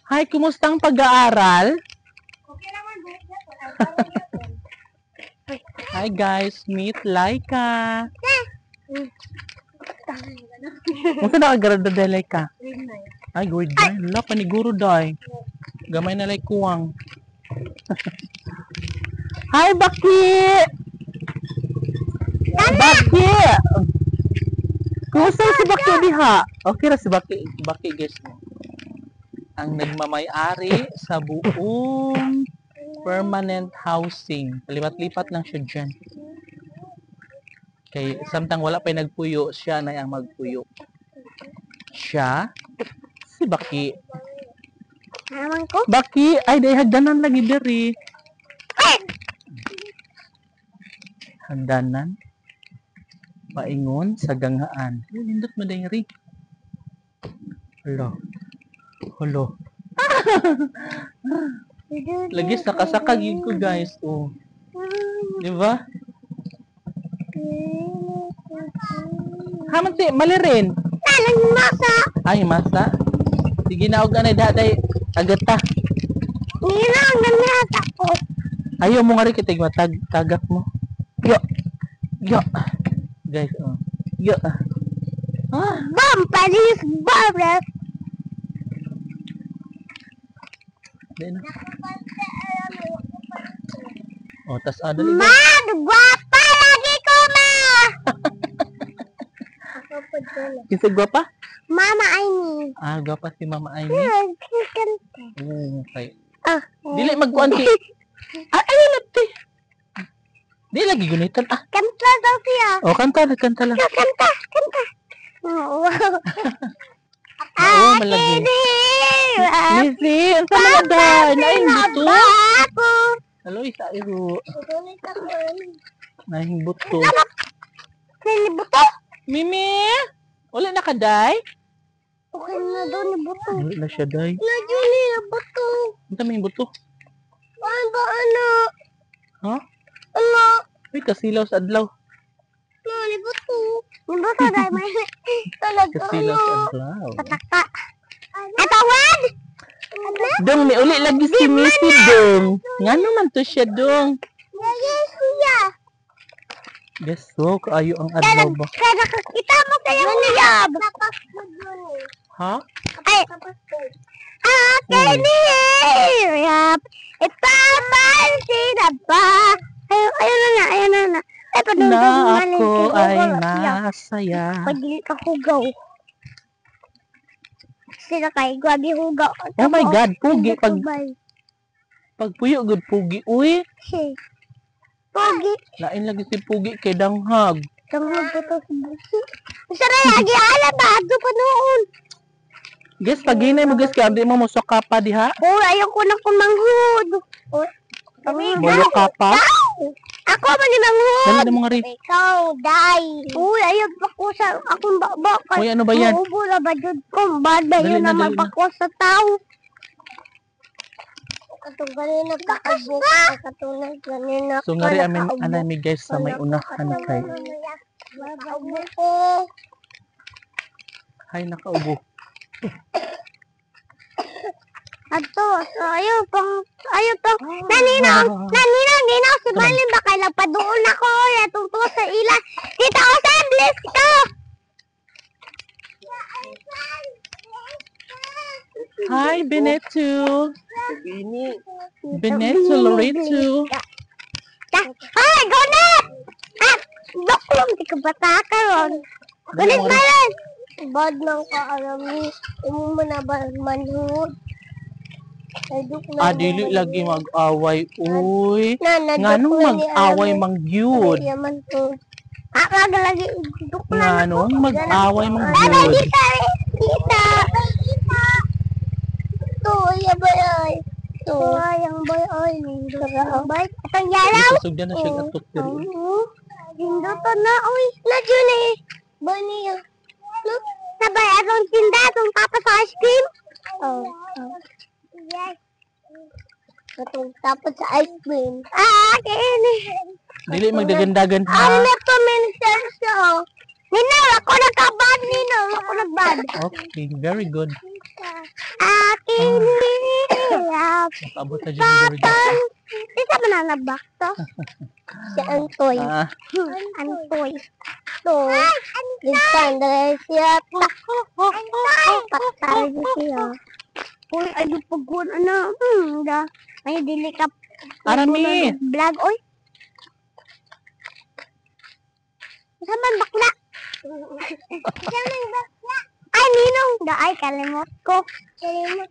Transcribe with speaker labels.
Speaker 1: Hi, kumusta ang pag-aaral?
Speaker 2: Okay naman,
Speaker 1: Hi guys, meet Laika. Kung ka nakagrada dahil Laika? Ay, grade 9. Wala, paniguro dahil. Gamay na like kuwang. Hi, Baki! Baki! Kumusta si Baki diha? Okay ra si Baki. Baki, guys. Ang nagmamay-ari sa buong permanent housing. Lipat-lipat lang siya dyan. Kay samtang wala pa nagpuyo, siya na ang magpuyo. Siya, si Baki.
Speaker 2: naman ko.
Speaker 1: Baki, ay day hagdanan lagi diri. Hagdanan. Paingon sa ganghaan. Nindot mo diri. Hello. Hello. Lagi sakasakag yun ko guys. Oh. Di ba? Haman si, mali rin.
Speaker 2: Talang masa.
Speaker 1: Ay, masa. Sige na, huwag na daday. Agata.
Speaker 2: Hindi na ang ganata ko.
Speaker 1: Ayaw mo nga rin kitig tagak mo. Yo. Yo. Guys, oh. Yo. Ah.
Speaker 2: Bam, palis, bam.
Speaker 1: Di na. Oh, tas adali.
Speaker 2: Ma, guwapa lagi ko, ma.
Speaker 1: Kinsa gwapa?
Speaker 2: Mama Aini.
Speaker 1: Ah, gwapa si Mama Amy. Okay.
Speaker 2: Ah,
Speaker 1: Dili magkuan ki. Ah, ay lati. Di lagi gunitan. Ah,
Speaker 2: kanta daw siya.
Speaker 1: oh, kanta lang.
Speaker 2: Kanta. Oh, wow.
Speaker 1: Oo, malagi. Lisi, ang sama na dahil. Naing buto.
Speaker 2: Ako.
Speaker 1: Hello, isa iro. Naing buto.
Speaker 2: Sini buto.
Speaker 1: Mimi! Wala na ka, day?
Speaker 2: Okay na daw ni buto.
Speaker 1: Wala na siya, day.
Speaker 2: Lagi niya buto.
Speaker 1: Ang daming buto.
Speaker 2: Ano ba, ano?
Speaker 1: Ha?
Speaker 2: Ano?
Speaker 1: Uy, kasilaw sa adlaw.
Speaker 2: Ano, ni buto. Ni buto dahil may talaga.
Speaker 1: Kasilaw sa adlaw.
Speaker 2: Patakta. Atawad!
Speaker 1: Dong, may uli lagi si Missy, dong. Nga naman to siya, dong.
Speaker 2: Lagi siya.
Speaker 1: Yes, so, kaayo ang adlaw ba?
Speaker 2: Kaya nakakita mo kayo niyab.
Speaker 1: Ha?
Speaker 2: Ay. Okay ni Yab. Ipapansin na ba? Ayun na. Ay,
Speaker 1: Na ako ay masaya.
Speaker 2: Pagili ka hugaw. Sila kay grabe hugaw.
Speaker 1: Oh my God, pugi. Pagpuyo, good pugi. Uy,
Speaker 2: Pogi.
Speaker 1: lain lagi si pugi kay danghag.
Speaker 2: Tanghag ko to sa busi. Sana lagi alam ba? Ado pa noon.
Speaker 1: Guys, paginay mo guys, kaya di mo musaka pa diha.
Speaker 2: Oh, ayaw ko na kumanghod.
Speaker 1: Mulo ka pa.
Speaker 2: Ako man ni manghod.
Speaker 1: Dali na mga rin.
Speaker 2: Ikaw, day. Uy, ayaw pa ko sa akong baba.
Speaker 1: Uy, ano ba yan?
Speaker 2: Maubo na ba dyan ko? Bada
Speaker 1: Dali
Speaker 2: yun
Speaker 1: na,
Speaker 2: naman
Speaker 1: dali na.
Speaker 2: pa ko sa tao. Katong ganina kaabok. Katong ganina.
Speaker 1: So nga rin amin, anami guys, sa may unahan kay.
Speaker 2: Nakaubo ko.
Speaker 1: Hay, nakaubo.
Speaker 2: Ato, ayaw pang, naninaw, si Balin ba kailang padoon ako, natungto sa ilan. Kita ko sa bless ko.
Speaker 1: Hi, Beneto. Beneto, Loreto.
Speaker 2: Ay, gunit! Ah, doklong, di ka bata ka ron. Gunit
Speaker 1: Dali,
Speaker 2: Balin! Bad lang ka, alam ni, imo mo na ba manhud?
Speaker 1: Dili lagi mag-away. Uy, nganong mag-away mang gyud?
Speaker 2: Yaman to. Lagi,
Speaker 1: Nganong mag-away mang
Speaker 2: Baba,
Speaker 1: gyud?
Speaker 2: Dita! Tuya ba ay? Tuyang ba ay? Bay, atang yalaw?
Speaker 1: Isasugdan na siya atok diri.
Speaker 2: Hinduto na, uy. Nadyo na eh. Bani yun. Sabay, atong tinda, atong tapos sa ice cream. Yes. Atong tapos sa ice cream. Kini.
Speaker 1: Dili magdagandagan
Speaker 2: Ang
Speaker 1: ha.
Speaker 2: neto minister siya. Nino, ako nagkabad, Nino. Ako nagbad.
Speaker 1: Okay, very good.
Speaker 2: Kini. Sarap.
Speaker 1: Abot na dyan ni Georgia.
Speaker 2: Isa ba na nabak to? Si Antoy.
Speaker 1: Ah,
Speaker 2: Antoy. To. Nagtanda siya. Patay siya. Uy, ano pagkuhan, ano? Ay, dili ka.
Speaker 1: Arami!
Speaker 2: Vlog, oy. Isa man bakla. Isa man bakla. Ay, ninong. Ay, kalimot ko. Kalimot.